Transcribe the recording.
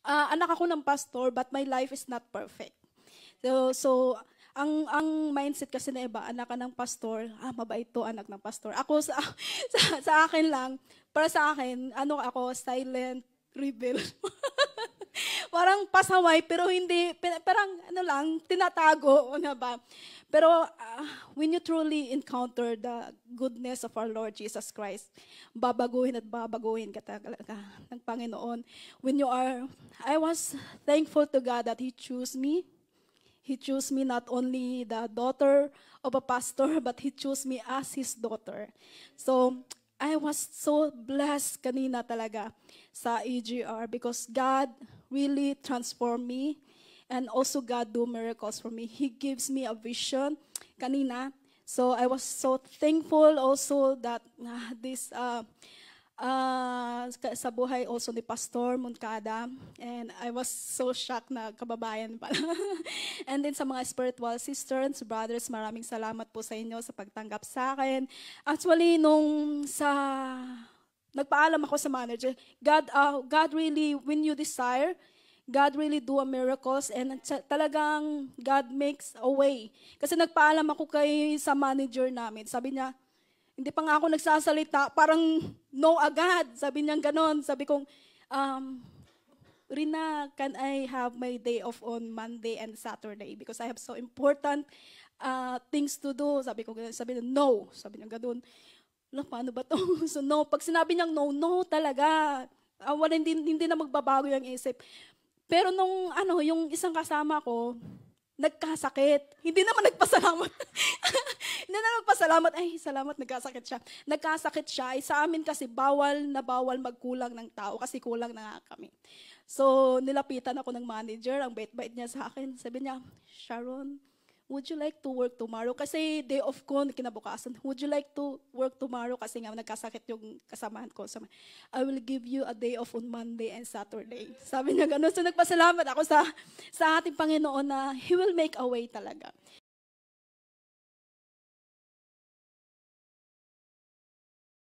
anak ako ng pastor, but my life is not perfect. So ang mindset kasi na iba, anak ka ng pastor, mabait to, anak ng pastor. Ako sa akin lang, para sa akin, ano ako, silent rebel. Parang pasaway, pero hindi, parang ano lang, tinatago, ano ba? Pero when you truly encounter the goodness of our Lord Jesus Christ, babaguhin at babaguhin ka talaga ng Panginoon. I was thankful to God that He chose me. He chose me not only the daughter of a pastor, but He chose me as His daughter. So, I was so blessed kanina talaga sa EGR because God really transformed me and also God do miracles for me. He gives me a vision kanina. So, I was so thankful also that sa buhay also ni Pastor Moncada. And I was so shocked na kababayan pala. And then sa mga spiritual sisters, brothers, maraming salamat po sa inyo sa pagtanggap sa akin. Actually, nagpaalam ako sa manager, God really, when you desire, God really do a miracles and talagang God makes a way. Kasi nagpaalam ako sa manager namin. Sabi niya, hindi pa nga ako nagsasalita, parang no agad. Sabi niya ganon. Sabi kong, Rina, can I have my day off on Monday and Saturday? Because I have so important things to do. Sabi niya, no. Sabi niya ganon. Paano ba to? So no, pag sinabi niyang no, no talaga. Hindi na magbabago yung isip. Pero yung isang kasama ko, nagkasakit. Hindi naman nagpasalamat. Hindi na nagpasalamat. Ay, salamat, nagkasakit siya. Nagkasakit siya. Sa amin kasi bawal na bawal magkulang ng tao kasi kulang na nga kami. So, nilapitan ako ng manager. Ang bait-bait niya sa akin. Sabi niya, Sharon, would you like to work tomorrow? Kasi day off ko, kinabukasan. Would you like to work tomorrow? Kasi nga nagkasakit yung kasamahan ko. I will give you a day off on Monday and Saturday. Sabi niya gano'n. So nagpasalamat ako sa ating Panginoon na He will make a way talaga.